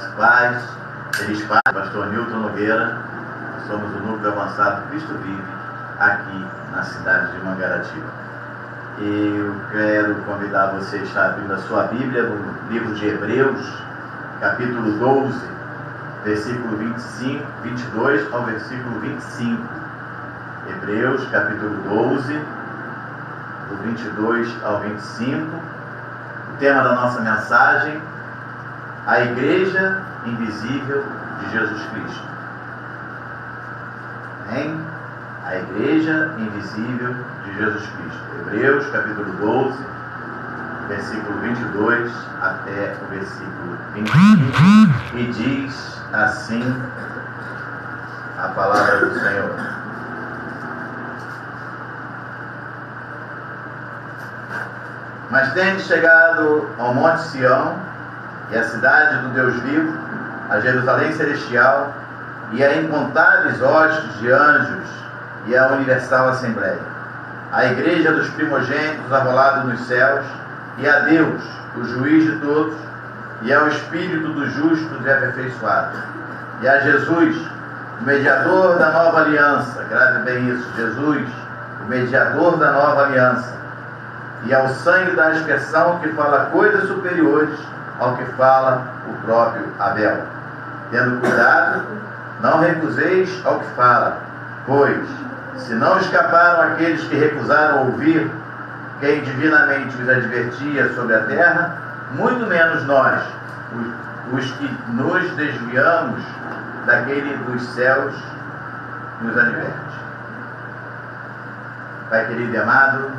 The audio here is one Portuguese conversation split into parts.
Graça e paz. Feliz Paz, pastor Nilton Nogueira. Somos o Núcleo Avançado Cristo Vive, aqui na cidade de Mangaratiba. Eu quero convidar você a estar abrindo a sua Bíblia no livro de Hebreus, capítulo 12, versículo 22 ao versículo 25. Hebreus, capítulo 12, do 22 ao 25. O tema da nossa mensagem: a Igreja Invisível de Jesus Cristo. Amém? A Igreja Invisível de Jesus Cristo. Hebreus, capítulo 12, versículo 22 até o versículo 25. E diz assim a palavra do Senhor: Mas tende chegado ao Monte Sião, e a cidade do Deus vivo, a Jerusalém celestial, e a incontáveis hostes de anjos, e a universal assembleia, a igreja dos primogênitos arrolados nos céus, e a Deus, o juiz de todos, e ao Espírito dos justos e aperfeiçoados, e a Jesus, o mediador da nova aliança. Grave bem isso: Jesus, o mediador da nova aliança, e ao sangue da aspersão, que fala coisas superiores ao que fala o próprio Abel. Tendo cuidado, não recuseis ao que fala, pois, se não escaparam aqueles que recusaram ouvir quem divinamente os advertia sobre a terra, muito menos nós, os que nos desviamos daquele dos céus, nos adverte. Pai querido e amado,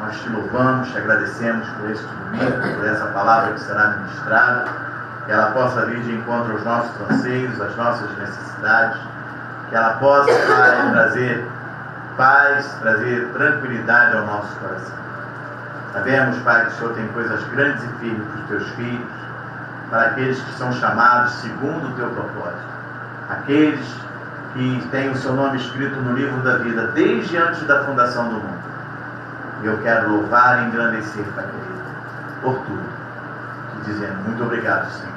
nós te louvamos, te agradecemos por este domingo, por essa palavra que será ministrada, que ela possa vir de encontro aos nossos anseios, às nossas necessidades, que ela possa, Pai, trazer paz, trazer tranquilidade ao nosso coração. Sabemos, Pai, que o Senhor tem coisas grandes e firmes para os teus filhos, para aqueles que são chamados segundo o teu propósito, aqueles que têm o seu nome escrito no livro da vida desde antes da fundação do mundo. E eu quero louvar e engrandecer, Pai querido, por tudo, te dizendo muito obrigado, Senhor.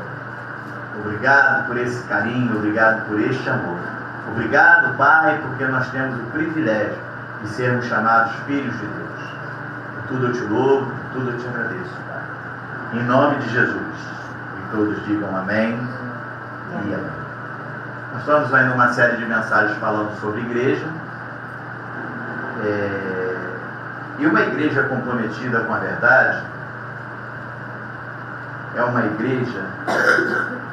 Obrigado por esse carinho, obrigado por este amor. Obrigado, Pai, porque nós temos o privilégio de sermos chamados filhos de Deus. Por tudo eu te louvo, por tudo eu te agradeço, Pai. Em nome de Jesus. E todos digam amém e amém. Nós estamos aí numa série de mensagens falando sobre igreja. E uma igreja comprometida com a verdade é uma igreja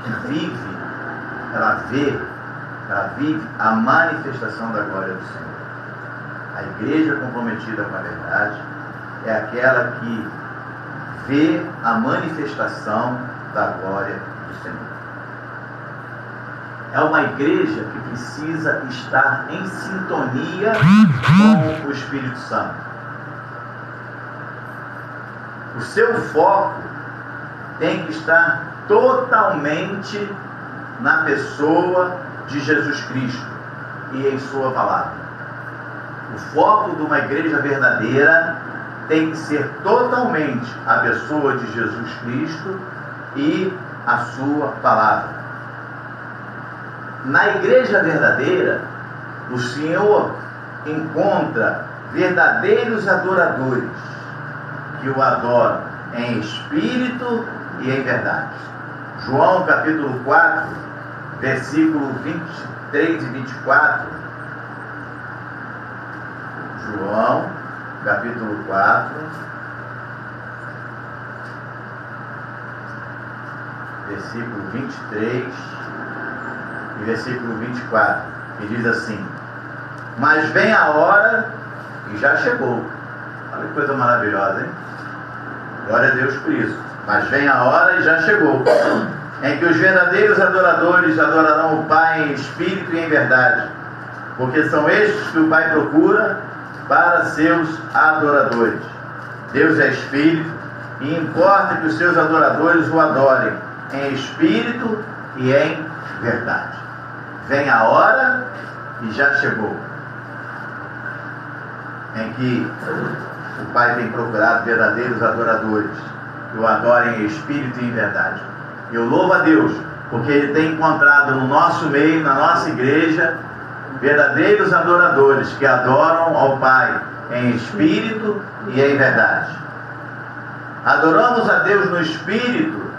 que vive, ela vive a manifestação da glória do Senhor. A igreja comprometida com a verdade é aquela que vê a manifestação da glória do Senhor. É uma igreja que precisa estar em sintonia com o Espírito Santo. O seu foco tem que estar totalmente na pessoa de Jesus Cristo e em sua palavra. O foco de uma igreja verdadeira tem que ser totalmente a pessoa de Jesus Cristo e a sua palavra. Na igreja verdadeira, o Senhor encontra verdadeiros adoradores que o adoram em espírito e em verdade. João capítulo 4, versículo 23 e 24. João capítulo 4, versículo 23 e versículo 24, que diz assim: Mas vem a hora, e já chegou. Olha que coisa maravilhosa, hein? Glória a Deus por isso. Mas vem a hora, e já chegou, em que os verdadeiros adoradores adorarão o Pai em espírito e em verdade, porque são estes que o Pai procura para seus adoradores. Deus é espírito, e importa que os seus adoradores o adorem em espírito e em verdade. Vem a hora, e já chegou, em que o Pai tem procurado verdadeiros adoradores que o adorem em espírito e em verdade. Eu louvo a Deus, porque Ele tem encontrado no nosso meio, na nossa igreja, verdadeiros adoradores que adoram ao Pai em espírito e em verdade. Adoramos a Deus no espírito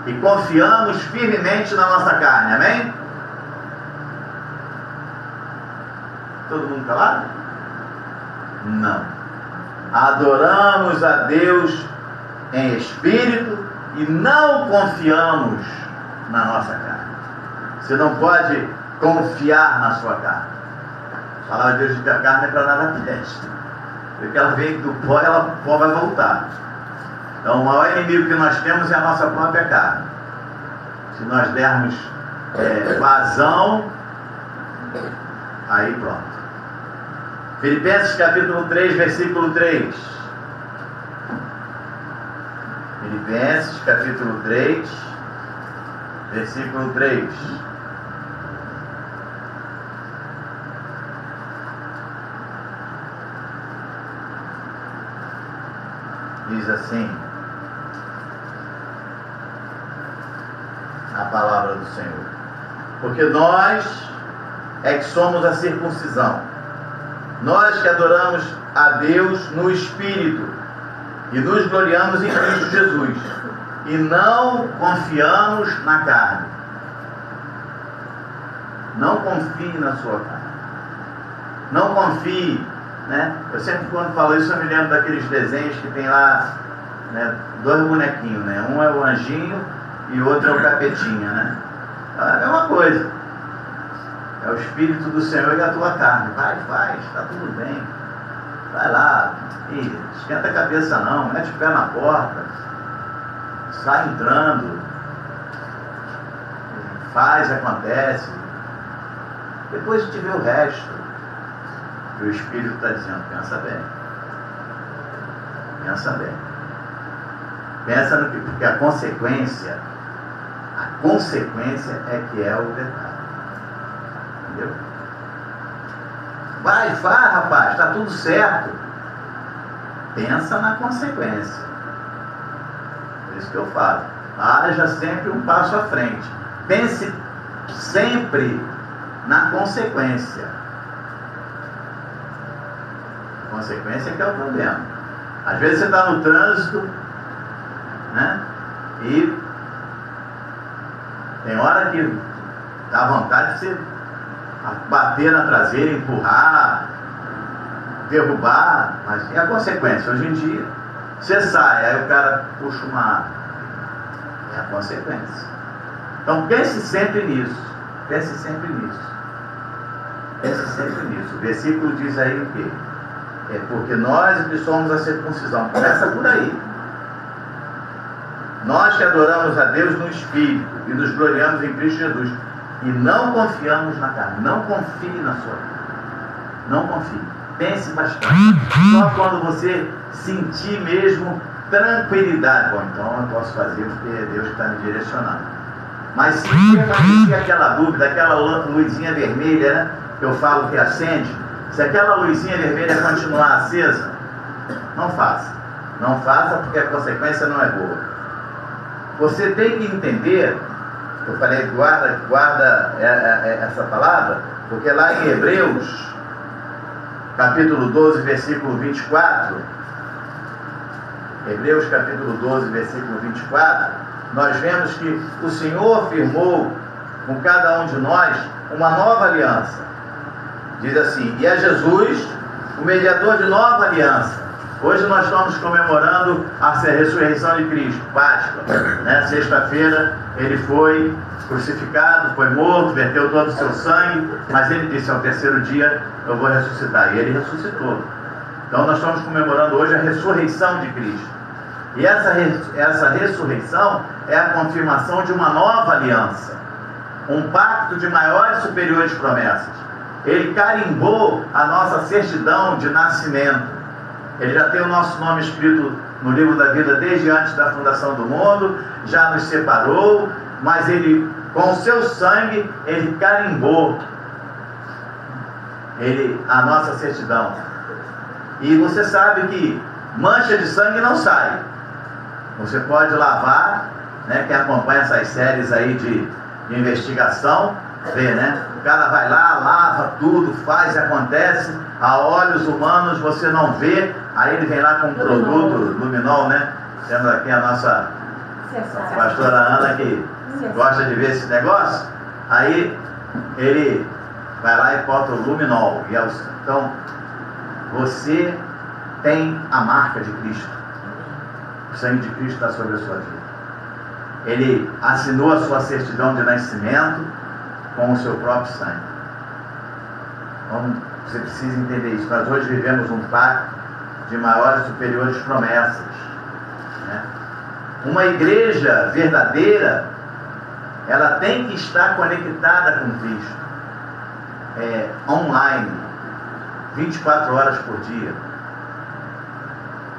e confiamos firmemente na nossa carne, amém? Todo mundo calado? Não. Adoramos a Deus em espírito e não confiamos na nossa carne. Você não pode confiar na sua carne. A palavra de Deus diz que a carne é para nada testa. Porque ela vem do pó, o pó vai voltar. Então o maior inimigo que nós temos é a nossa própria carne. Se nós dermos vazão, aí pronto. Filipenses capítulo 3, versículo 3. Filipenses capítulo 3, versículo 3. Diz assim a palavra do Senhor: porque nós é que somos a circuncisão, nós que adoramos a Deus no Espírito e nos gloriamos em Cristo Jesus, e não confiamos na carne. Não confie na sua carne. Não confie, né? Eu sempre, quando falo isso, eu me lembro daqueles desenhos que tem lá, né, dois bonequinhos, né? Um é o anjinho e o outro é o capetinha, né? É a mesma coisa. É o Espírito do Senhor e a tua carne. Vai, faz, está tudo bem. Vai lá, e esquenta a cabeça não, mete o pé na porta, sai entrando, faz, acontece. Depois a gente vê o resto. E o Espírito está dizendo: pensa bem. Pensa bem. Pensa no que, porque a consequência é que é o pecado. Entendeu? Vai, faz, rapaz, está tudo certo. Pensa na consequência. Por isso que eu falo: haja sempre um passo à frente. Pense sempre na consequência. A consequência que é o problema. Às vezes você está no trânsito, né? E tem hora que dá vontade de você bater na traseira, empurrar, derrubar, mas é a consequência. Hoje em dia, você sai, aí o cara puxa uma arma. É a consequência. Então pense sempre nisso. Pense sempre nisso. Pense sempre nisso. O versículo diz aí o quê? É porque nós que somos a circuncisão. Começa por aí. Nós que adoramos a Deus no Espírito e nos gloriamos em Cristo Jesus. E não confiamos na carne. Não confie na sua carne. Não confie. Pense bastante. Só quando você sentir mesmo tranquilidade. Bom, então eu posso fazer porque é Deus que está me direcionando. Mas se permanecer aquela dúvida, aquela luzinha vermelha, né, que eu falo que acende, se aquela luzinha vermelha continuar acesa, não faça. Não faça porque a consequência não é boa. Você tem que entender, eu falei, guarda essa palavra, porque lá em Hebreus, capítulo 12, versículo 24, Hebreus capítulo 12, versículo 24, nós vemos que o Senhor firmou com cada um de nós uma nova aliança. Diz assim: e é Jesus, o mediador de nova aliança. Hoje nós estamos comemorando a ressurreição de Cristo, Páscoa, né? Sexta-feira ele foi crucificado, foi morto, verteu todo o seu sangue, mas ele disse: ao terceiro dia eu vou ressuscitar. E ele ressuscitou. Então nós estamos comemorando hoje a ressurreição de Cristo. E essa ressurreição é a confirmação de uma nova aliança, um pacto de maiores e superiores promessas. Ele carimbou a nossa certidão de nascimento. Ele já tem o nosso nome escrito no livro da vida desde antes da fundação do mundo, já nos separou, mas ele, com o seu sangue, ele carimbou a nossa certidão. E você sabe que mancha de sangue não sai. Você pode lavar né? Quem acompanha essas séries aí de investigação, vê, né? O cara vai lá, lava tudo, faz e acontece, a olhos humanos você não vê, aí ele vem lá com um produto, luminol, né? Temos aqui a nossa pastora Ana que gosta de ver esse negócio, aí ele vai lá e bota o luminol. Então, você tem a marca de Cristo. O sangue de Cristo está sobre a sua vida. Ele assinou a sua certidão de nascimento com o seu próprio sangue. Então, você precisa entender isso. Nós hoje vivemos um pacto de maiores e superiores promessas, né? Uma igreja verdadeira, ela tem que estar conectada com Cristo, online, 24 horas por dia.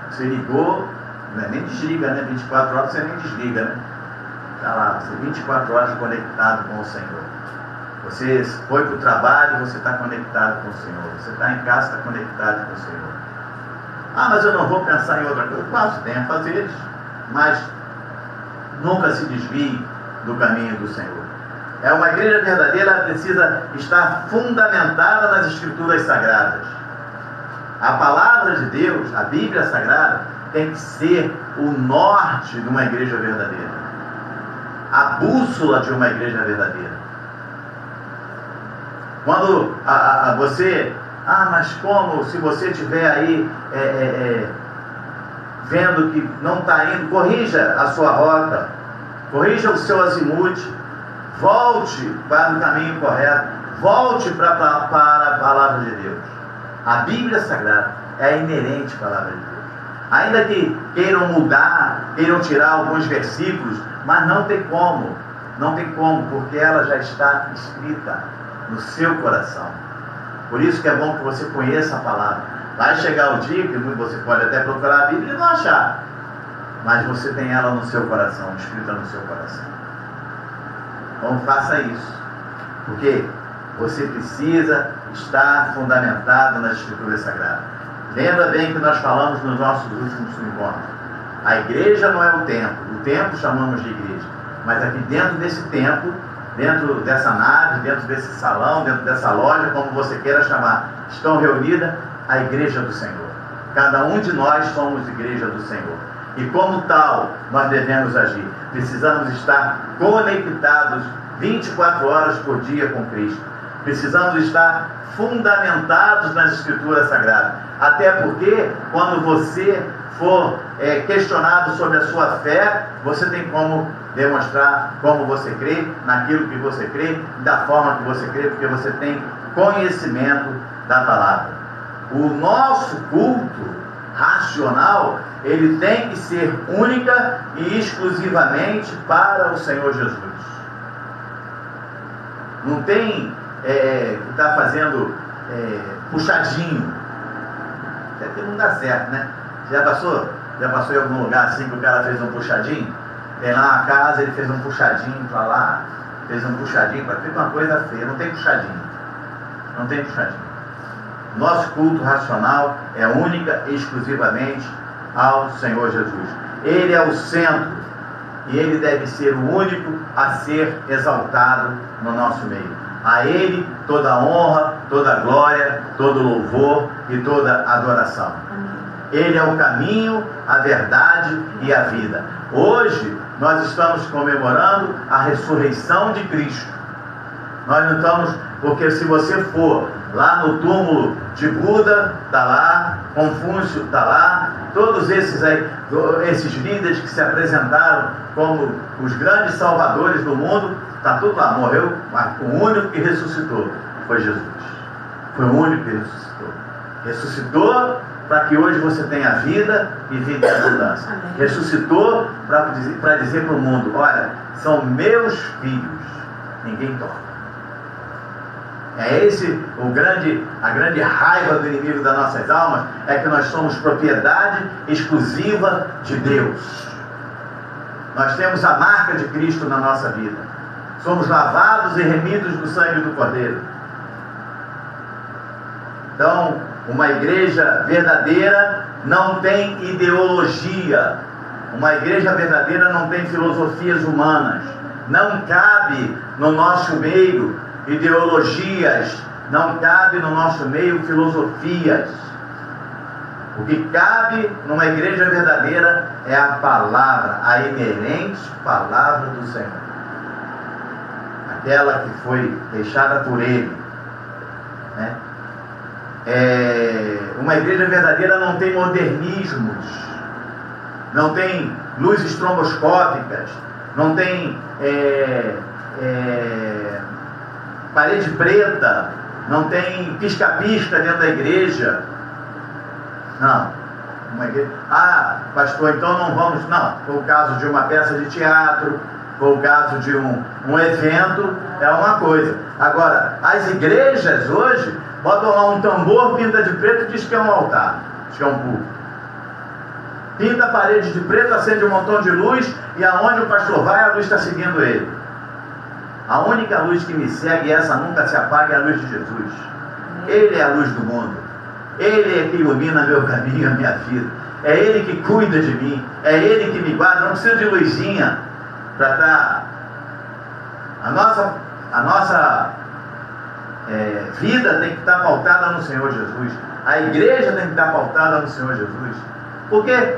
Você ligou, nem desliga, né? 24 horas você nem desliga, né? Está lá, você 24 horas conectado com o Senhor. Você foi para o trabalho, você está conectado com o Senhor. Você está em casa, está conectado com o Senhor. Ah, mas eu não vou pensar em outra coisa. Claro, você tem a fazer, mas nunca se desvie do caminho do Senhor. Uma igreja verdadeira, ela precisa estar fundamentada nas Escrituras Sagradas. A palavra de Deus, a Bíblia Sagrada, tem que ser o norte de uma igreja verdadeira, a bússola de uma igreja verdadeira. Quando você, mas como, se você estiver aí vendo que não está indo, corrija a sua rota, corrija o seu azimuth, volte para o caminho correto, volte para a palavra de Deus. A Bíblia Sagrada é inerente à palavra de Deus. Ainda que queiram mudar, queiram tirar alguns versículos, mas não tem como, porque ela já está escrita no seu coração. Por isso que é bom que você conheça a palavra. Vai chegar o dia que você pode até procurar a Bíblia e não achar, mas você tem ela no seu coração, escrita no seu coração. Então faça isso, porque você precisa estar fundamentado nas Escrituras Sagradas. Lembra bem que nós falamos nos nossos últimos encontros. A igreja não é o templo chamamos de igreja, mas aqui dentro desse templo, dentro dessa nave, dentro desse salão, dentro dessa loja, como você queira chamar, estão reunidas a igreja do Senhor. Cada um de nós somos igreja do Senhor. E como tal, nós devemos agir. Precisamos estar conectados 24 horas por dia com Cristo. Precisamos estar fundamentados nas Escrituras Sagradas. Até porque, quando você for questionado sobre a sua fé, você tem como demonstrar como você crê, naquilo que você crê, da forma que você crê, porque você tem conhecimento da palavra. O nosso culto racional, ele tem que ser única e exclusivamente para o Senhor Jesus. Não tem que estar fazendo puxadinho, até que não dá certo, né? Já passou em algum lugar assim que o cara fez um puxadinho? Tem lá uma casa, ele fez um puxadinho para lá, fez um puxadinho para cá, fica uma coisa feia. Não tem puxadinho, não tem puxadinho. Nosso culto racional é única e exclusivamente ao Senhor Jesus. Ele é o centro e ele deve ser o único a ser exaltado no nosso meio. A ele toda honra, toda glória, todo louvor e toda adoração. Ele é o caminho, a verdade e a vida. Hoje nós estamos comemorando a ressurreição de Cristo. Nós não estamos, porque se você for lá no túmulo de Buda, está lá, Confúcio está lá, todos esses líderes que se apresentaram como os grandes salvadores do mundo, está tudo lá, morreu, mas o único que ressuscitou foi Jesus. Foi o único que ressuscitou. Ressuscitou para que hoje você tenha vida e vida em abundância. Ressuscitou para dizer para o mundo: olha, são meus filhos, ninguém toca. É esse a grande raiva do inimigo das nossas almas, é que nós somos propriedade exclusiva de Deus. Nós temos a marca de Cristo na nossa vida. Somos lavados e remidos do sangue do Cordeiro. Então, uma igreja verdadeira não tem ideologia. Uma igreja verdadeira não tem filosofias humanas. Não cabe no nosso meio ideologias. Não cabe no nosso meio filosofias. O que cabe numa igreja verdadeira é a palavra, a inerente palavra do Senhor. Aquela que foi deixada por Ele. Né? Uma igreja verdadeira não tem modernismos, não tem luzes tromboscópicas, não tem parede preta, não tem pisca-pisca dentro da igreja. Não. Uma igreja... pastor, então não vamos... Não, foi o caso de uma peça de teatro, foi o caso de um evento, é uma coisa. Agora, as igrejas hoje botam lá um tambor, pinta de preto e diz que é um altar, diz que é um púlpito. Pinta a parede de preto, acende um montão de luz, e aonde o pastor vai, a luz está seguindo ele. A única luz que me segue, essa nunca se apaga, é a luz de Jesus. Ele é a luz do mundo. Ele é que ilumina meu caminho, a minha vida. É Ele que cuida de mim. É Ele que me guarda. Não preciso de luzinha para estar... A nossa vida tem que estar pautada no Senhor Jesus. A igreja tem que estar pautada no Senhor Jesus. Porque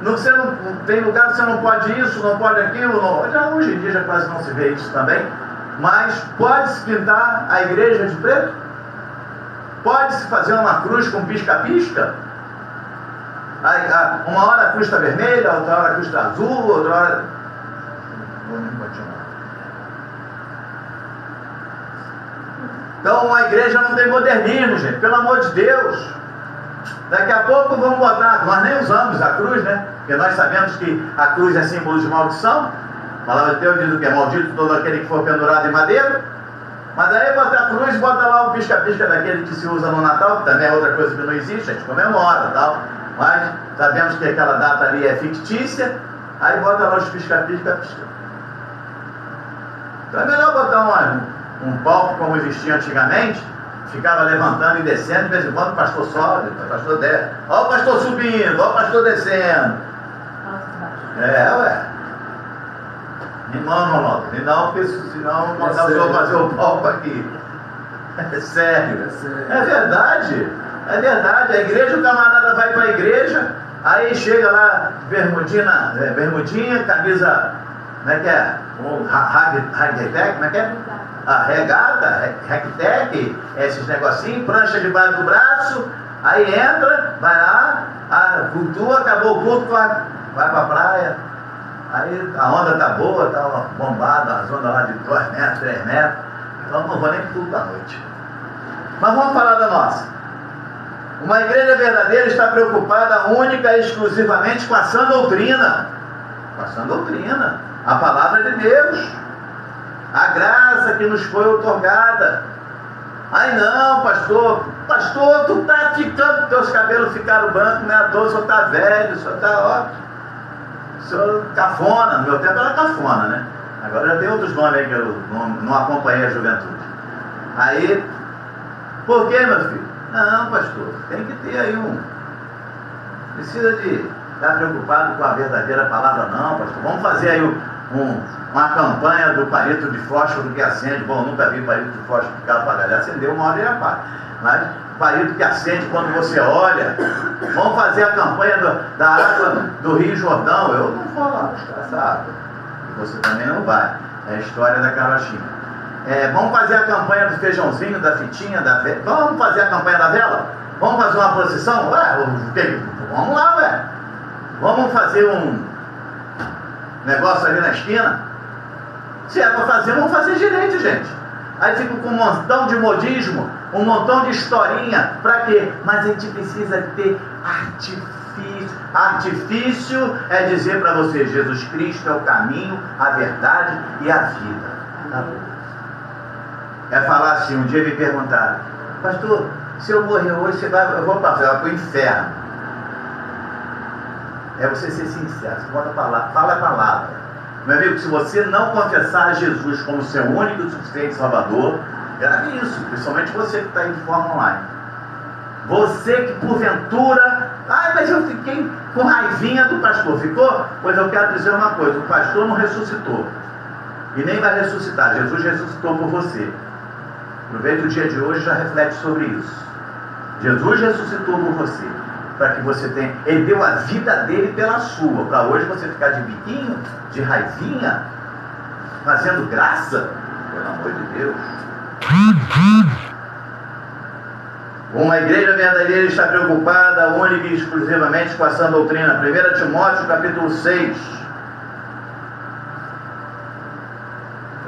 você não tem lugar que você não pode isso, não pode aquilo. Não, hoje em dia já quase não se vê isso também. Mas pode-se pintar a igreja de preto? Pode-se fazer uma cruz com pisca-pisca? Uma hora a cruz está vermelha, outra hora a cruz está azul, outra hora... Vou nem continuar. Então a igreja não tem modernismo, gente, pelo amor de Deus. Daqui a pouco vamos botar, nós nem usamos a cruz, né? Porque nós sabemos que a cruz é símbolo de maldição. A palavra de Deus diz o que é maldito todo aquele que for pendurado em madeira. Mas aí bota a cruz e bota lá o pisca-pisca daquele que se usa no Natal, que também é outra coisa que não existe, a gente comemora e tal. Mas sabemos que aquela data ali é fictícia, aí bota lá os pisca-pisca. Então é melhor botar um palco como existia antigamente, ficava levantando e descendo, de vez em quando o pastor sobe, o pastor desce. Ó o pastor subindo, ó o pastor descendo. Não, porque senão mandar o senhor fazer o palco aqui. É sério. É verdade. É verdade. A igreja, o camarada vai para a igreja, aí chega lá, bermudinha, camisa, como é que é? Ragtec, como é que é? Regata, ragtec, esses negocinhos, prancha debaixo do braço, aí entra, vai lá, cultua, acabou o culto, vai para a praia. Aí a onda tá boa, tá bombada, as ondas lá de 2 metros, 3 metros. Então não vou nem pro culto da noite. Mas vamos falar da nossa. Uma igreja verdadeira está preocupada única e exclusivamente com a sã doutrina. Com a sã doutrina. A palavra de Deus. A graça que nos foi outorgada. Ai não, pastor, tu tá ficando, teus cabelos ficaram brancos, não é à toa, o senhor tá velho, o senhor tá ótimo. O senhor cafona, no meu tempo era cafona, né? Agora já tem outros nomes aí que eu não acompanhei a juventude. Aí, por que, meu filho? Não, pastor, tem que ter aí precisa de estar preocupado com a verdadeira palavra, não, pastor. Vamos fazer aí uma campanha do palito de fósforo que acende. Bom, nunca vi palito de fósforo que ficava para acendeu uma hora e apaga. Mas palito que acende quando você olha. Vamos fazer a campanha da água do Rio Jordão. Eu não vou lá buscar essa água. E você também não vai. É a história da carochinha. Vamos fazer a campanha do feijãozinho, da fitinha, da vela. Vamos fazer a campanha da vela? Vamos fazer uma procissão? Vamos lá, velho. Vamos fazer um negócio ali na esquina? Se é para fazer, vamos fazer direito, gente. Aí fica com um montão de modismo, um montão de historinha. Para quê? Mas a gente precisa ter artifício. Artifício é dizer para você: Jesus Cristo é o caminho, a verdade e a vida. Tá bom? É falar assim. Um dia me perguntaram: pastor, se eu morrer hoje, eu vou para o inferno. É você ser sincero. Você bota a palavra, fala a palavra. Meu amigo, se você não confessar Jesus como seu único e suficiente Salvador, grave isso, principalmente você que está aí de forma online. Você que porventura, mas eu fiquei com raivinha do pastor. Ficou? Pois eu quero dizer uma coisa: o pastor não ressuscitou. E nem vai ressuscitar. Jesus ressuscitou por você. Aproveita o dia de hoje e já reflete sobre isso. Jesus ressuscitou por você. Para que você tenha... Ele deu a vida dele pela sua. Para hoje você ficar de biquinho, de raivinha, fazendo graça. Pelo amor de Deus. Uma igreja verdadeira está preocupada única e exclusivamente com a sã doutrina. 1 Timóteo capítulo 6.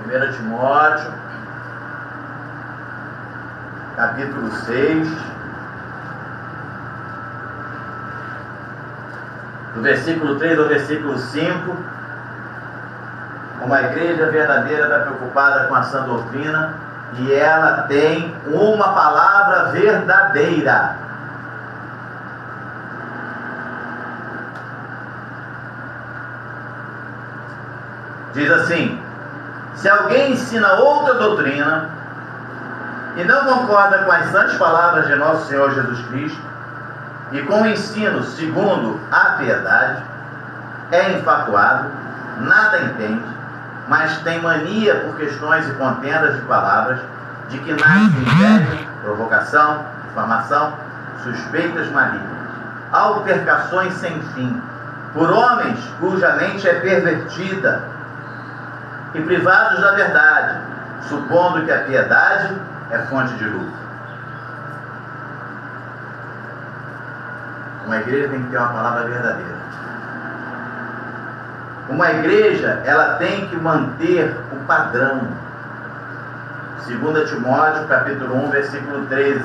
1 Timóteo capítulo 6, do versículo 3 ao versículo 5. Uma igreja verdadeira está preocupada com a sã doutrina e ela tem uma palavra verdadeira. Diz assim: se alguém ensina outra doutrina e não concorda com as santas palavras de nosso Senhor Jesus Cristo e com o ensino segundo a piedade, é enfatuado, nada entende, mas tem mania por questões e contendas de palavras, de que nasce inveja, provocação, difamação, suspeitas malignas, altercações sem fim, por homens cuja mente é pervertida e privados da verdade, supondo que a piedade é fonte de lucro. Uma igreja tem que ter uma palavra verdadeira. Uma igreja, ela tem que manter o padrão. 2 Timóteo, capítulo 1, versículo 13.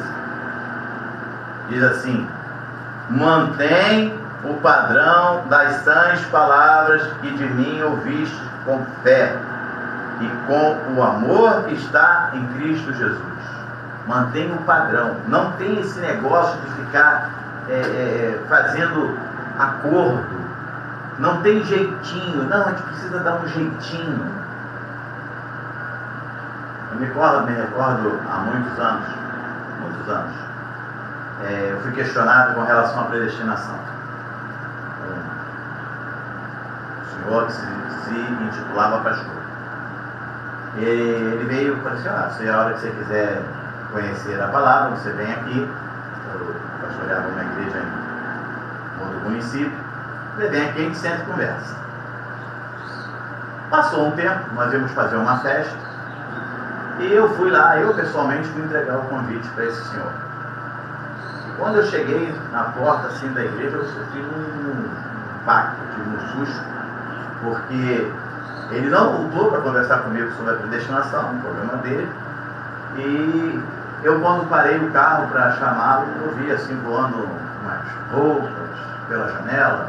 Diz assim: mantém o padrão das sãs palavras que de mim ouviste com fé e com o amor que está em Cristo Jesus. Mantém o padrão. Não tem esse negócio de ficar fazendo acordo. Não tem jeitinho. Não, a gente precisa dar um jeitinho. Eu me recordo há muitos anos, eu fui questionado com relação à predestinação. O senhor que se intitulava pastor. Ele veio e falou assim: se a hora que você quiser conhecer a palavra, você vem aqui. Eu pastoreava uma igreja em outro município. Você vem aqui, a gente senta e conversa. Passou um tempo, nós íamos fazer uma festa. E eu fui lá, eu pessoalmente fui entregar o convite para esse senhor. E quando eu cheguei na porta assim da igreja, eu sofri um impacto, tive um susto, porque ele não voltou para conversar comigo sobre a predestinação, o problema dele. E eu, quando parei o carro para chamá-lo, eu vi assim voando umas roupas pela janela,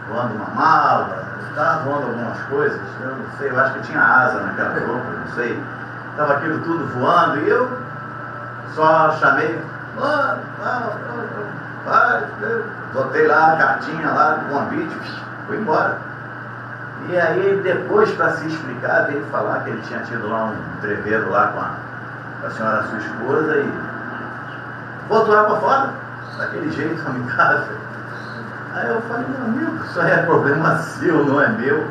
voando uma mala, estava voando algumas coisas, eu não sei, eu acho que tinha asa naquela roupa, não sei. Estava aquilo tudo voando e eu só chamei, botei lá a cartinha lá do convite, fui embora. E aí depois, para se explicar, veio falar que ele tinha tido lá um treveiro lá com a senhora, sua esposa, e voltou lá para fora, daquele jeito, amigável. Aí eu falei: meu amigo, isso aí é problema seu, não é meu.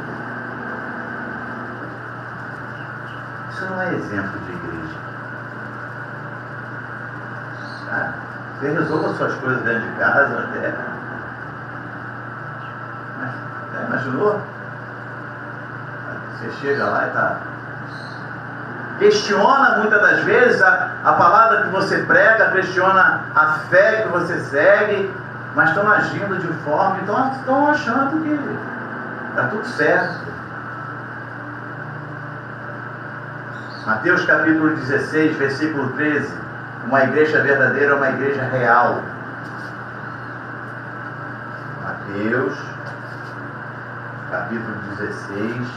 Isso não é exemplo de igreja. Tá? Você resolva suas coisas dentro de casa até. Mas, imaginou? Você chega lá e está... Questiona muitas das vezes a palavra que você prega, questiona a fé que você segue, mas estão agindo de forma, então estão achando que está tudo certo. Mateus capítulo 16, versículo 13. Uma igreja verdadeira é uma igreja real. Mateus capítulo 16.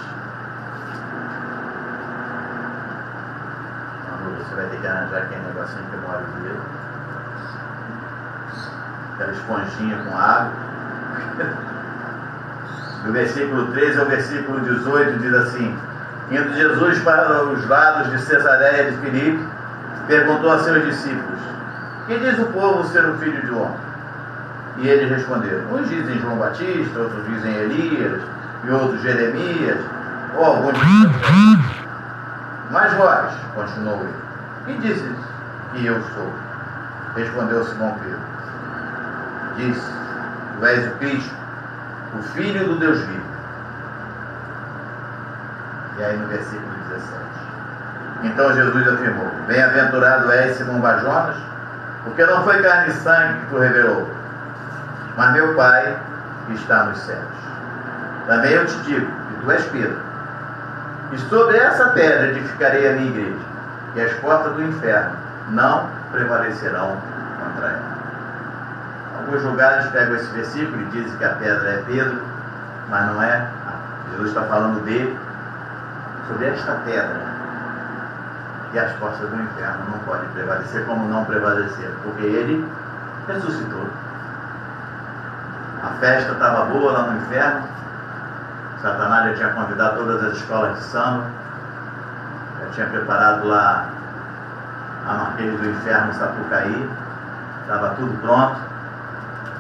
Você vai ter que arranjar aquele negocinho que eu moro dele. Aquela esponjinha com água. Do versículo 13 ao versículo 18 diz assim: indo Jesus para os lados de Cesareia de Filipe, perguntou a seus discípulos: que diz o povo ser o filho do homem? E eles responderam: uns dizem João Batista, outros dizem Elias, e outros Jeremias, ou alguns dizem. Mas vós, continuou ele, que dizes que eu sou? Respondeu Simão Pedro. Disse: tu és o Cristo, o Filho do Deus vivo. E aí no versículo 17. Então Jesus afirmou: bem-aventurado és, Simão Bajonas, porque não foi carne e sangue que tu revelou, mas meu Pai que está nos céus. Também eu te digo que tu és Pedro, e sobre essa pedra edificarei a minha igreja, e as portas do inferno não prevalecerão contra ela. Alguns lugares pegam esse versículo e dizem que a pedra é Pedro, mas não é. Jesus está falando sobre esta pedra, e as portas do inferno não podem prevalecer. Como não prevalecer? Porque ele ressuscitou. A festa estava boa lá no inferno. Satanás já tinha convidado todas as escolas de samba, já tinha preparado lá a Marquês do Inferno, Sapucaí, estava tudo pronto,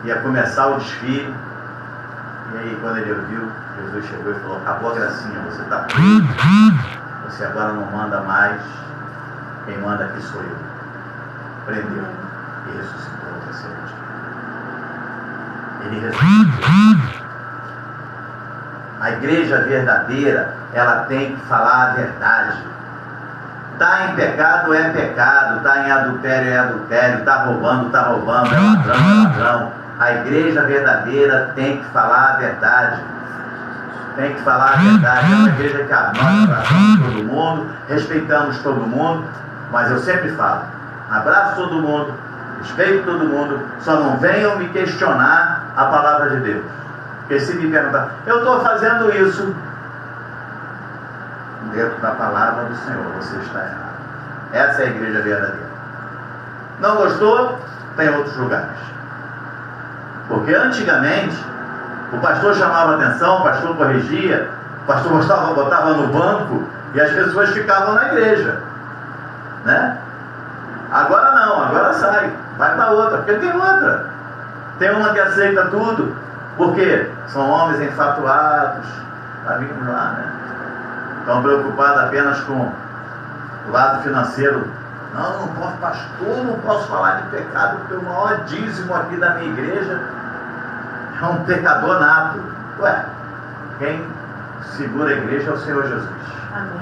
ia começar o desfile. E aí, quando ele ouviu, Jesus chegou e falou: acabou a gracinha, você está preso, você agora não manda mais, quem manda aqui sou eu. Prendeu e ressuscitou no terceiro dia. Ele ressuscitou. A igreja verdadeira, ela tem que falar a verdade. Está em pecado, é pecado. Está em adultério, é adultério. Está roubando, é ladrão, é ladrão. A igreja verdadeira tem que falar a verdade. Tem que falar a verdade. É uma igreja que nós abraçamos todo mundo, respeitamos todo mundo, mas eu sempre falo: abraço todo mundo, respeito todo mundo, só não venham me questionar a palavra de Deus. Porque se me perguntar: eu estou fazendo isso dentro da palavra do Senhor, você está errado. Essa é a igreja verdadeira. Não gostou? Tem outros lugares. Porque antigamente o pastor chamava atenção, o pastor corrigia, o pastor botava no banco e as pessoas ficavam na igreja, né? Agora não, agora sai, vai para outra, porque tem outra. Tem uma que aceita tudo. Por quê? São homens enfatuados, está vindo lá, né? Estão preocupados apenas com o lado financeiro. Não posso, pastor, não posso falar de pecado, porque o maior dízimo aqui da minha igreja é um pecador nato. Ué, quem segura a igreja é o Senhor Jesus. Amém.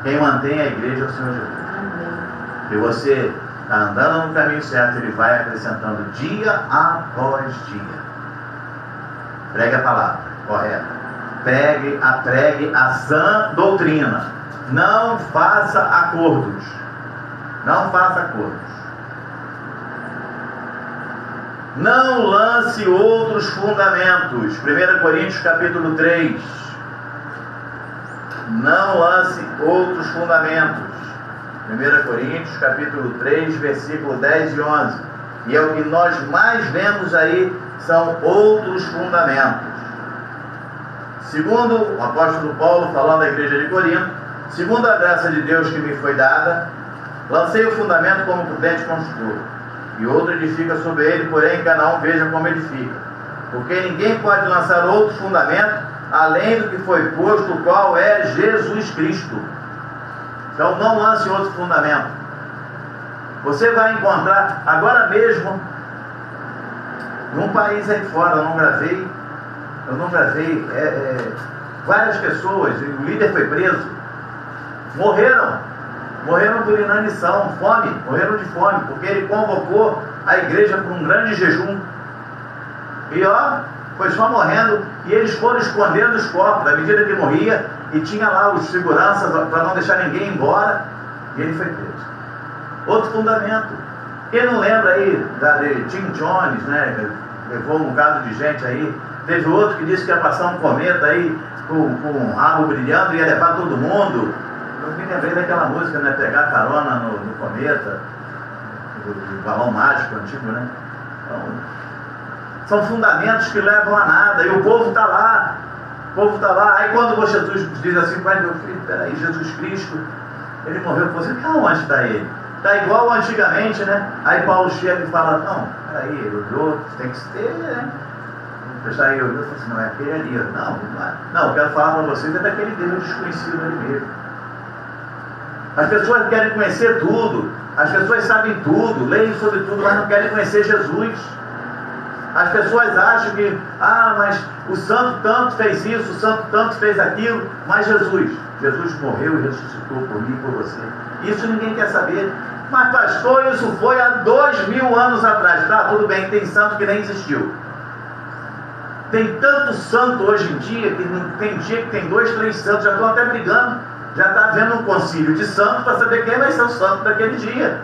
Quem mantém a igreja é o Senhor Jesus. Amém. E você está andando no caminho certo, Ele vai acrescentando dia após dia. Pregue a palavra correta. Pregue a sã doutrina. Não faça acordos. Não faça acordos. Não lance outros fundamentos. 1 Coríntios capítulo 3. Não lance outros fundamentos. 1 Coríntios capítulo 3, versículo 10 e 11. E é o que nós mais vemos aí, são outros fundamentos. Segundo o apóstolo Paulo, falando à igreja de Corinto: segundo a graça de Deus que me foi dada, lancei o fundamento como prudente construtor, e outro edifica sobre ele, porém cada um veja como edifica. Porque ninguém pode lançar outro fundamento além do que foi posto, o qual é Jesus Cristo. Então não lance outro fundamento. Você vai encontrar agora mesmo, num país aí fora, eu não gravei, várias pessoas, o líder foi preso, morreram por inanição, fome, morreram de fome, porque ele convocou a igreja para um grande jejum. E foi só morrendo, e eles foram escondendo os corpos, à medida que morria, e tinha lá os seguranças para não deixar ninguém embora, e ele foi preso. Outro fundamento. Quem não lembra aí de Tim Jones, né? Levou um bocado de gente aí. Teve outro que disse que ia passar um cometa aí com um rabo brilhando e ia levar todo mundo. Eu me lembrei daquela música, né? Pegar carona no cometa, do balão mágico antigo, né? Então, são fundamentos que levam a nada, e o povo está lá. O povo está lá. Aí quando Jesus diz assim: pai, meu filho, peraí, Jesus Cristo, ele morreu por você, onde está ele? Está igual antigamente, né? Aí Paulo chega e fala, não, peraí, ele olhou, tem que ter, né? O pessoal aí olhou e falou assim, não, é aquele ali. Não, eu quero falar para vocês, é daquele Deus desconhecido ali mesmo. As pessoas querem conhecer tudo, as pessoas sabem tudo, leem sobre tudo, mas não querem conhecer Jesus. As pessoas acham que, mas o santo tanto fez isso, o santo tanto fez aquilo, mas Jesus morreu e ressuscitou por mim e por você. Isso ninguém quer saber. Mas pastor, isso foi há 2000 anos atrás. Tá, tudo bem, tem santo que nem existiu. Tem tanto santo hoje em dia, que tem dia que tem 2, 3 santos, já estão até brigando. Já está havendo um concílio de santos para saber quem vai ser o santo daquele dia.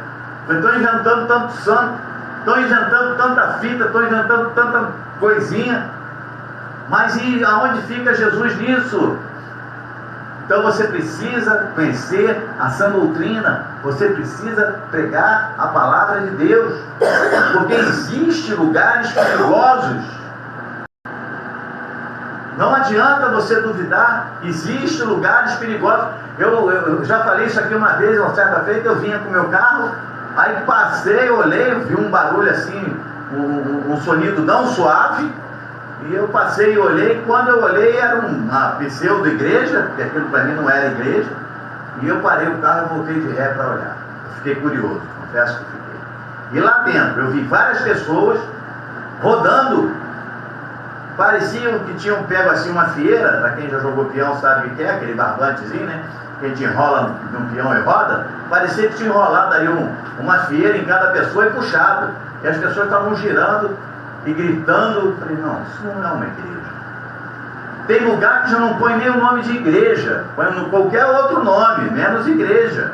Estão inventando tanto santo, estão inventando tanta fita, estão inventando tanta coisinha. Mas e aonde fica Jesus nisso? Então você precisa conhecer a sã doutrina, você precisa pregar a palavra de Deus, porque existem lugares perigosos. Não adianta você duvidar, existem lugares perigosos. Eu já falei isso aqui uma vez, uma certa feita, eu vinha com o meu carro, aí passei, olhei, vi um barulho assim, um sonido não suave, e eu passei e olhei, quando eu olhei era uma pseudo-igreja, porque aquilo para mim não era igreja, e eu parei o carro e voltei de ré para olhar. Eu fiquei curioso, confesso que fiquei. E lá dentro eu vi várias pessoas rodando, pareciam que tinham pego assim uma fieira, para quem já jogou peão sabe o que é, aquele barbantezinho, né? Que a gente enrola num peão e roda, parecia que tinha enrolado aí uma fieira em cada pessoa e puxado. E as pessoas estavam girando e gritando. Eu falei, não, isso não é uma igreja. Tem lugar que já não põe nem o nome de igreja, põe qualquer outro nome, menos igreja.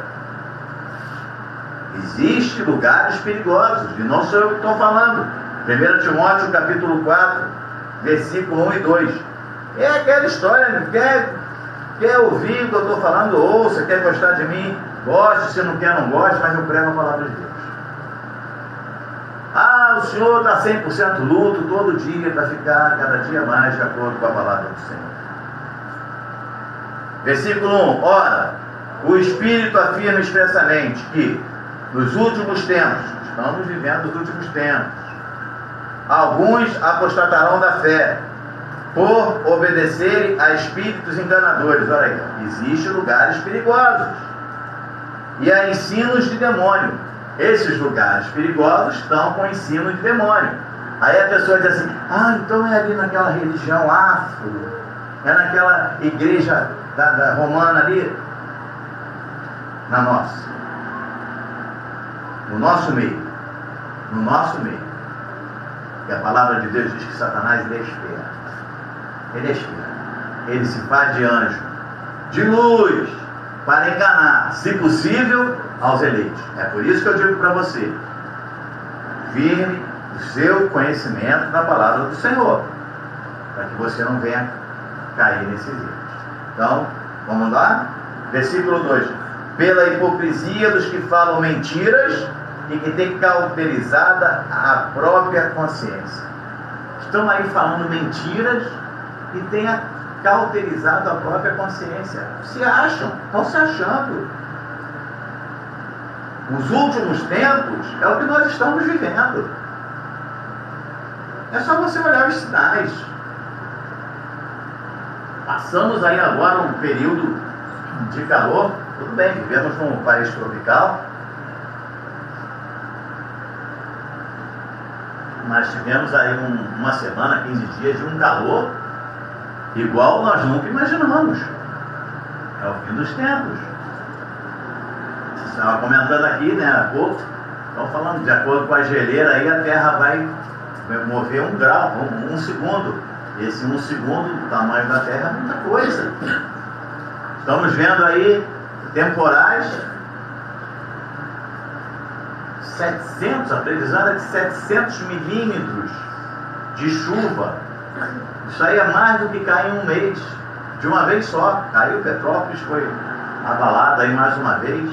Existem lugares perigosos, e não sou eu que estou falando. 1 Timóteo capítulo 4, versículo 1 e 2. É aquela história, quer ouvir o que eu estou falando, ouça, quer gostar de mim, goste, se não quer, não goste, mas eu prego a palavra de Deus. O senhor está 100% luto todo dia para ficar cada dia mais de acordo com a palavra do Senhor. Versículo 1. Ora, o Espírito afirma expressamente que nos últimos tempos, estamos vivendo os últimos tempos, alguns apostatarão da fé, por obedecerem a espíritos enganadores. Olha aí, existem lugares perigosos e a ensinos de demônio. Esses lugares perigosos estão com ensino de demônio. Aí a pessoa diz assim, então é ali naquela religião afro, é naquela igreja da romana ali. Na nossa, no nosso meio, e a palavra de Deus diz que Satanás ele é esperto, ele se faz de anjo, de luz, para enganar, se possível, aos eleitos. É por isso que eu digo para você, firme o seu conhecimento da palavra do Senhor, para que você não venha cair nesses erros. Então, vamos lá? Versículo 2. Pela hipocrisia dos que falam mentiras e que têm cauterizada a própria consciência. Estão aí falando mentiras e têm cauterizado a própria consciência. Se acham, estão se achando. Os últimos tempos é o que nós estamos vivendo. É só você olhar os sinais. Passamos aí agora um período de calor. Tudo bem, vivemos num país tropical, mas tivemos aí uma semana, 15 dias de um calor igual nós nunca imaginamos. É o fim dos tempos. Estava comentando aqui, né, há pouco, estão falando, de acordo com a geleira aí, a Terra vai mover 1 grau, 1 segundo. Esse 1 segundo, o tamanho da Terra é muita coisa. Estamos vendo aí temporais, 700, a previsão é de 700 milímetros de chuva. Isso aí é mais do que cai em um mês, de uma vez só. Caiu Petrópolis, foi abalado aí mais uma vez.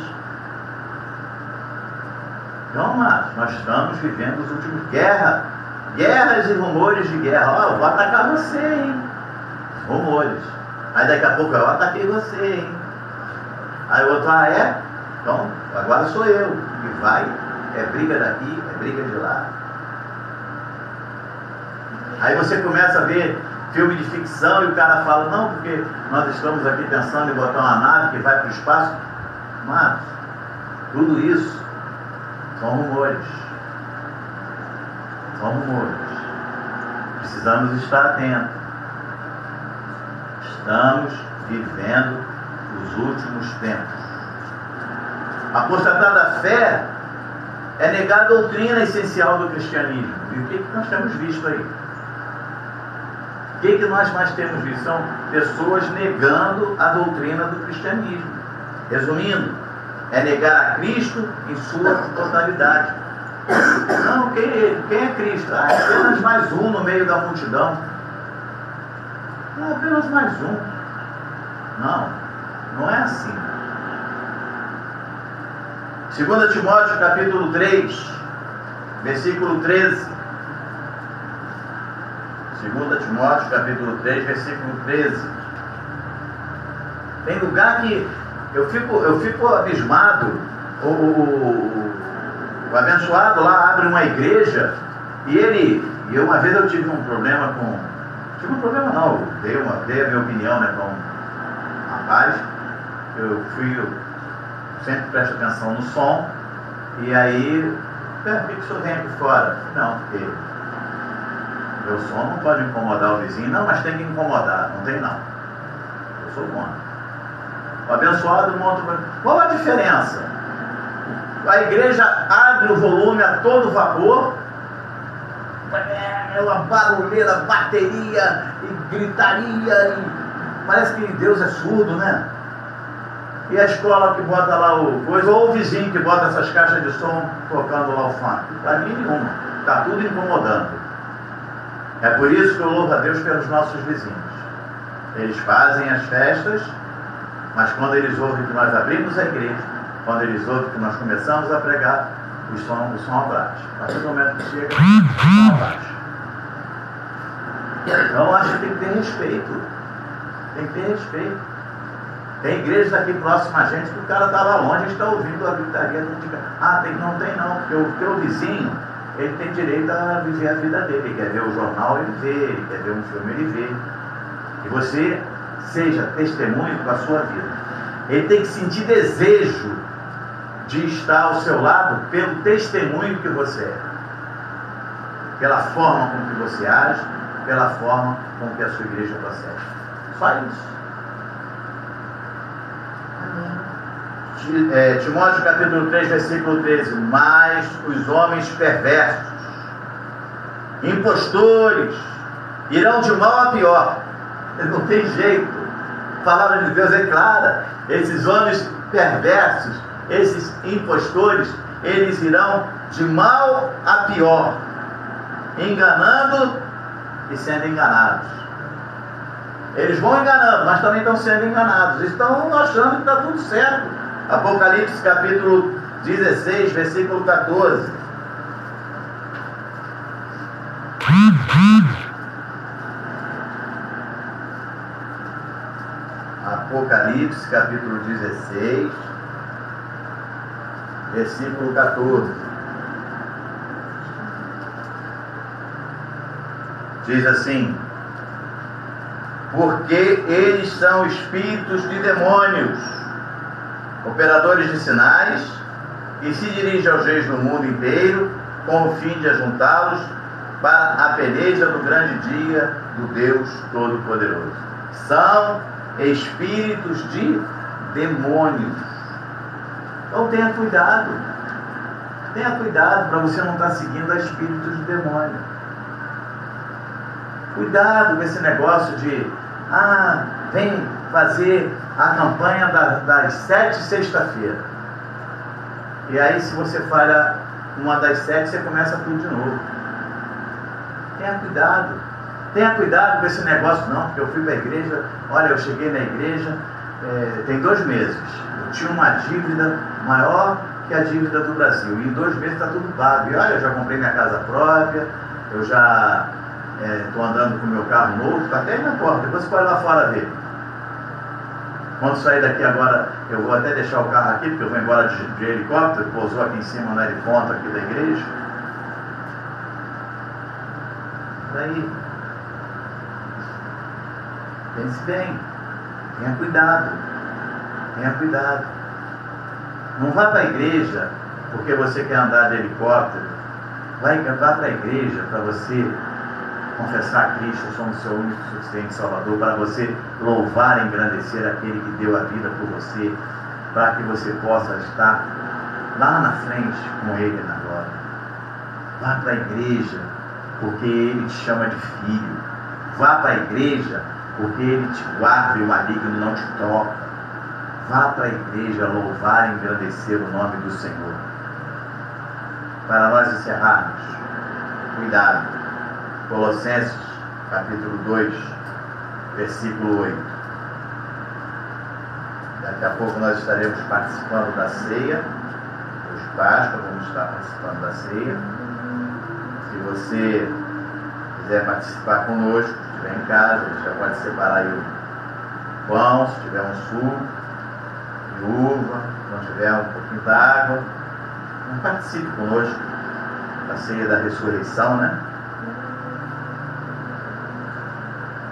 Então, nós estamos vivendo os últimos guerras e rumores de guerra. Eu vou atacar você, hein? Rumores. Aí daqui a pouco eu ataquei você, hein? Aí o outro, é? Então, agora sou eu. E vai, é briga daqui, é briga de lá. Aí você começa a ver filme de ficção e o cara fala, não, porque nós estamos aqui pensando em botar uma nave que vai para o espaço. Mas, tudo isso são rumores. São rumores. Precisamos estar atentos. Estamos vivendo os últimos tempos. Apostatar da fé é negar a doutrina essencial do cristianismo. E o que nós temos visto aí? O que nós mais temos visto? São pessoas negando a doutrina do cristianismo. Resumindo, é negar a Cristo em sua totalidade. Não, quem é Cristo? Ah, é apenas mais um no meio da multidão. É apenas mais um. Não, não é assim. 2 Timóteo capítulo 3, versículo 13. 2 Timóteo capítulo 3, versículo 13. Tem lugar que eu fico abismado. O abençoado lá abre uma igreja e uma vez eu tive um problema com... Tive um problema não, dei a minha opinião, né, com um rapaz. Eu sempre presto atenção no som, e aí, por que o senhor vem aqui fora? Não, porque meu som não pode incomodar o vizinho. Não, mas tem que incomodar. Não tem não. Eu sou contra. O abençoado monta... Qual a diferença? A igreja abre o volume a todo vapor, é uma barulheira, bateria e gritaria, e parece que Deus é surdo, né? E a escola que bota lá ou o vizinho que bota essas caixas de som tocando lá o funk. Para mim nenhuma. Está tudo incomodando. É por isso que eu louvo a Deus pelos nossos vizinhos. Eles fazem as festas, mas quando eles ouvem que nós abrimos a igreja, quando eles ouvem que nós começamos a pregar, o som abaixa. A partir do momento que chega, o som abaixa. Então eu acho que tem que ter respeito. Tem que ter respeito. Tem igrejas aqui próxima a gente que o cara está lá longe e está ouvindo a gritaria do dia. Não tem não, porque o teu vizinho, ele tem direito a viver a vida dele. Ele quer ver o jornal, ele vê. Ele quer ver um filme, ele vê. E você seja testemunho com a sua vida. Ele tem que sentir desejo de estar ao seu lado pelo testemunho que você é. Pela forma com que você age, pela forma com que a sua igreja procede. Só isso. Timóteo capítulo 3, versículo 13. Mas os homens perversos, impostores, irão de mal a pior. Não tem jeito. A palavra de Deus é clara. Esses homens perversos, esses impostores, eles irão de mal a pior, enganando e sendo enganados. Eles vão enganando, mas também estão sendo enganados. Estão achando que está tudo certo. Apocalipse capítulo 16, versículo 14. Apocalipse capítulo 16, versículo 14. Diz assim: porque eles são espíritos de demônios, operadores de sinais, e se dirigem aos reis do mundo inteiro, com o fim de ajuntá-los para a peleja do grande dia do Deus Todo-Poderoso. São espíritos de demônios. Então tenha cuidado. Tenha cuidado para você não estar seguindo a espíritos de demônio. Cuidado com esse negócio de vem fazer a campanha das 7 sexta-feira. E aí, se você falha uma das 7, você começa tudo de novo. Tenha cuidado. Tenha cuidado com esse negócio, não, porque eu fui para a igreja, olha, eu cheguei na igreja, tem 2 meses. Eu tinha uma dívida maior que a dívida do Brasil. E em 2 meses está tudo pago. E olha, eu já comprei minha casa própria, eu já estou andando com o meu carro novo, está até aí na porta, depois você pode ir lá fora ver. Quando sair daqui agora, eu vou até deixar o carro aqui, porque eu vou embora de helicóptero, pousou aqui em cima no heliponto aqui da igreja. Daí, pense bem, tenha cuidado, tenha cuidado. Não vá para a igreja porque você quer andar de helicóptero. Vá para a igreja para você confessar a Cristo como seu único suficiente Salvador, para você louvar e engrandecer aquele que deu a vida por você, para que você possa estar lá na frente com Ele na glória. Vá para a igreja porque Ele te chama de filho. Vá para a igreja porque Ele te guarda e o maligno não te toca. Vá para a igreja louvar e engrandecer o nome do Senhor. Para nós encerrarmos, cuidado. Colossenses, capítulo 2, versículo 8. Daqui a pouco nós estaremos participando da ceia. Hoje Páscoa, vamos estar participando da ceia. Se você quiser participar conosco, se estiver em casa, você já pode separar aí o pão, se tiver um suco de uva, se não tiver um pouquinho d'água. Então participe conosco da ceia da ressurreição, né?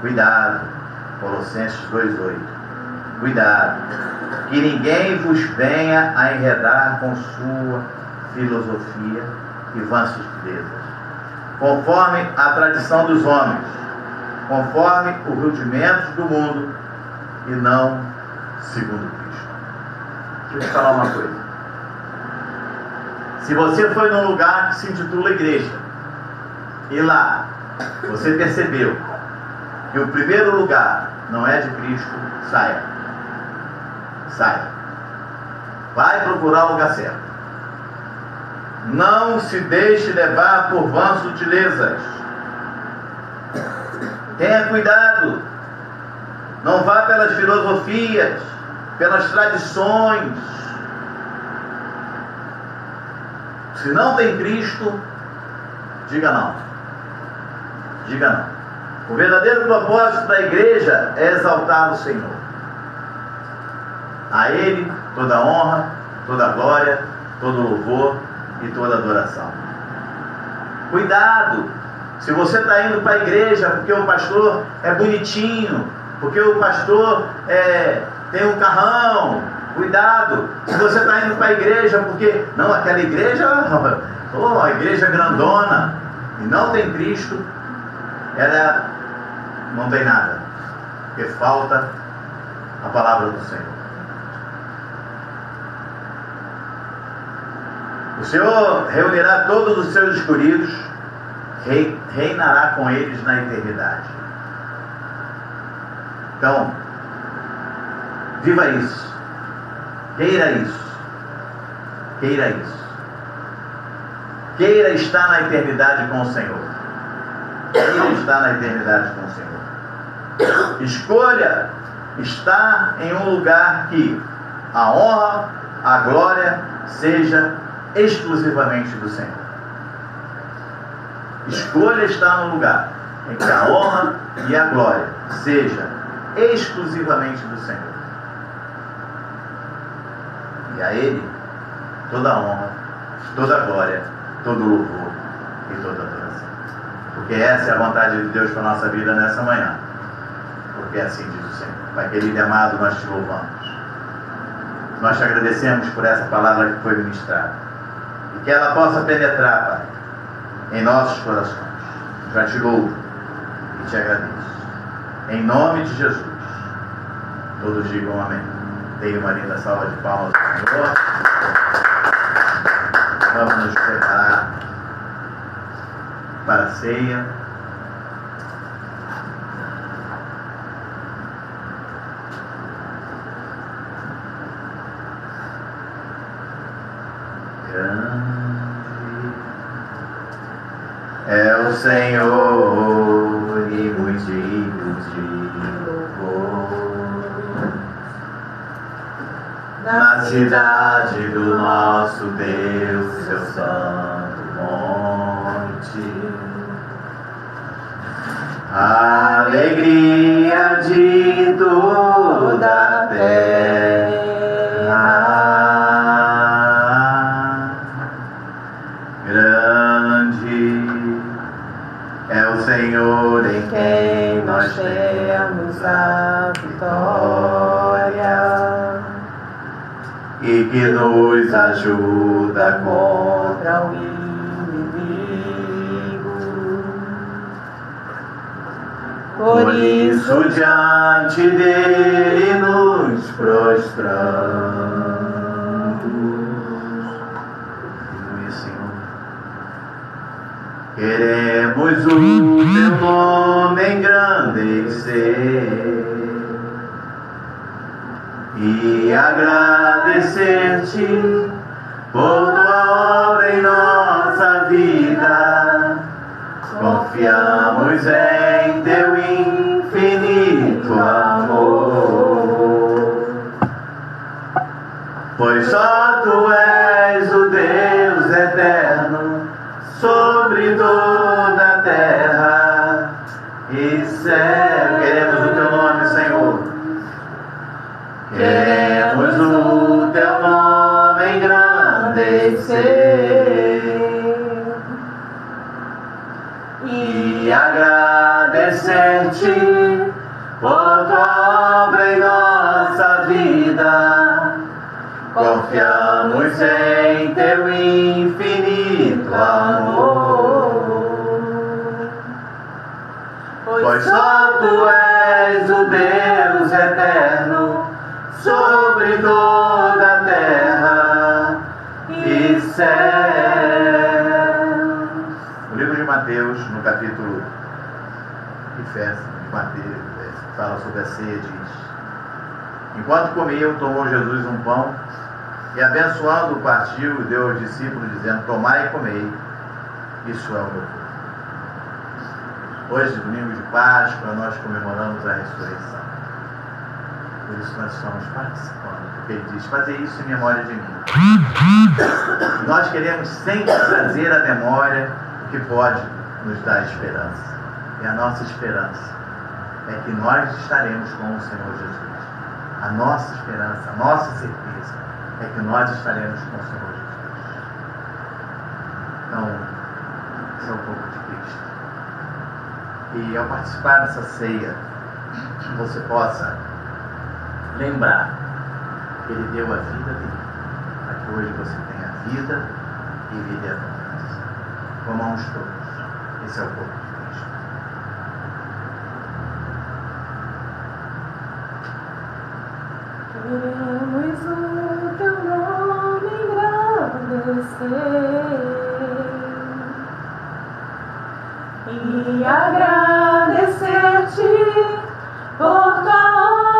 Cuidado, Colossenses 2,8. Cuidado, que ninguém vos venha a enredar com sua filosofia e vãs sutilezas, conforme a tradição dos homens, conforme os rudimentos do mundo, e não segundo Cristo. Deixa eu te falar uma coisa. Se você foi num lugar que se intitula igreja, e lá você percebeu que o primeiro lugar não é de Cristo, saia. Saia. Vai procurar o lugar certo. Não se deixe levar por vãs sutilezas. Tenha cuidado. Não vá pelas filosofias, pelas tradições. Se não tem Cristo, diga não. Diga não. O verdadeiro propósito da igreja é exaltar o Senhor. A Ele toda honra, toda glória, todo louvor e toda adoração. Cuidado! Se você está indo para a igreja porque o pastor é bonitinho, porque o pastor tem um carrão, cuidado! Se você está indo para a igreja porque, não, aquela igreja, a igreja grandona, e não tem Cristo, ela não tem nada, porque falta a palavra do Senhor. O Senhor reunirá todos os seus escolhidos, reinará com eles na eternidade. Então, viva isso, queira isso, queira isso, queira estar na eternidade com o Senhor. Queira estar na eternidade com o Senhor. Escolha estar em um lugar que a honra, a glória seja exclusivamente do Senhor. Escolha estar num lugar em que a honra e a glória seja exclusivamente do Senhor. E a Ele toda a honra, toda a glória, todo o louvor e toda a adoração. Porque essa é a vontade de Deus para a nossa vida nessa manhã. Porque assim diz o Senhor. Pai querido e amado, nós te louvamos. Nós te agradecemos por essa palavra que foi ministrada. E que ela possa penetrar, Pai, em nossos corações. Já te louvo e te agradeço. Em nome de Jesus. Todos digam amém. Tenha uma linda salva de palmas ao Senhor. Vamos nos preparar para a ceia. É o Senhor e muito digno de louvor. Na cidade do nosso Deus, seu santo monte. A alegria de todos da terra. Grande é o Senhor em quem nós temos a vitória e que nos ajuda contra o inimigo. Por isso diante dele nos prostramos. Queremos o teu nome engrandecer e agradecer-te por tua obra em nossa vida. Confiamos em teu infinito amor, pois só tu és o Deus eterno sobre toda a terra e céu. Queremos o teu nome, Senhor. Queremos o teu nome engrandecer e agradecer-te por tua obra em nossa vida. Confiamos em teu infinito amor, pois só tu és o Deus eterno sobre toda a terra e céus. No livro de Mateus, no capítulo de festa de Mateus, fala sobre a ceia, diz: enquanto comiam, tomou Jesus um pão e, abençoando, partiu e deu aos discípulos, dizendo: tomai e comei, isso é o meu corpo. Hoje, domingo de Páscoa, nós comemoramos a ressurreição. Por isso nós estamos participando, porque ele diz: fazer isso em memória de mim. Nós queremos sempre trazer à memória o que pode nos dar esperança. E a nossa esperança é que nós estaremos com o Senhor Jesus. A nossa esperança, a nossa certeza é que nós estaremos com o Senhor Jesus. Então, esse é o corpo de Cristo. E ao participar dessa ceia, você possa lembrar que Ele deu a vida dele, para que hoje você tenha vida e vida abundante. Comamos todos. Esse é o corpo de Cristo. Queremos o teu nome engrandecer e agradecer-te por tua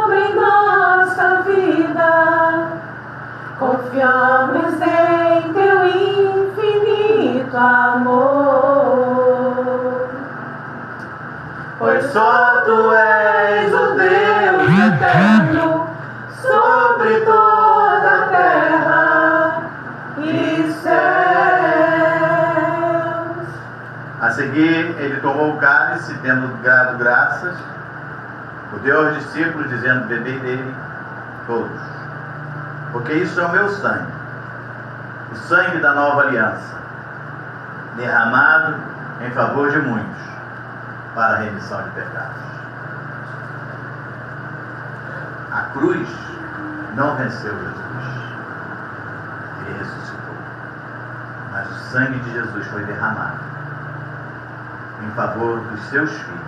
obra em nossa vida. Confiamos em teu infinito amor, pois só tu és o Deus eterno sobre toda a terra e céus. A seguir, ele tomou o cálice, tendo dado graças, o deu aos discípulos, dizendo: bebei dele todos, porque isso é o meu sangue, o sangue da nova aliança, derramado em favor de muitos, para a remissão de pecados. A cruz não venceu Jesus, ele ressuscitou, mas o sangue de Jesus foi derramado em favor dos seus filhos,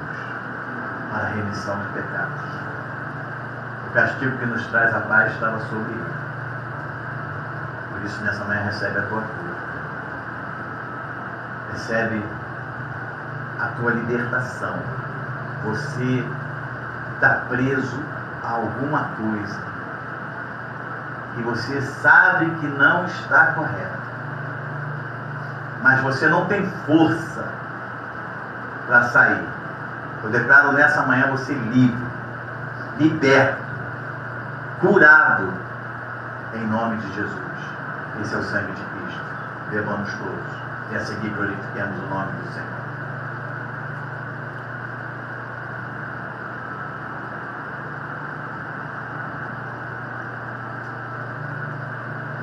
para a remissão de pecados. O castigo que nos traz a paz estava sobre ele. Por isso, nessa manhã, recebe a tua cura, recebe a tua libertação. Você está preso a alguma coisa e você sabe que não está correto, mas você não tem força para sair. Eu declaro nessa manhã você livre, liberto, curado, em nome de Jesus. Esse é o sangue de Cristo. Bebamos todos e a seguir glorifiquemos o nome do Senhor.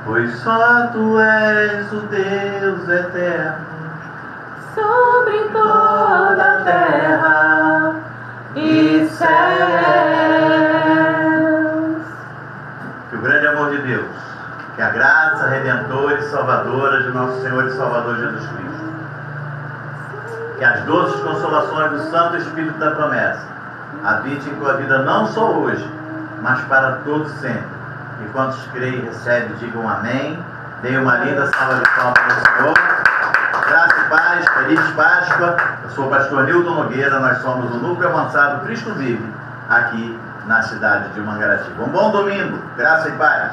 pois só Tu és o Deus eterno sobre toda a terra e céus. Que o grande amor de Deus, que a graça redentora e salvadora de nosso Senhor e Salvador Jesus Cristo, que as doces consolações do Santo Espírito da promessa habite em tua vida não só hoje, mas para todos sempre. E quantos creem e recebem, digam amém. Deem uma linda salva de palmas para o Senhor. Graça e paz, feliz Páscoa. Eu sou o pastor Nilton Nogueira, nós somos o Núcleo Avançado Cristo Vive, aqui na cidade de Mangaratiba. Um bom domingo, graça e paz.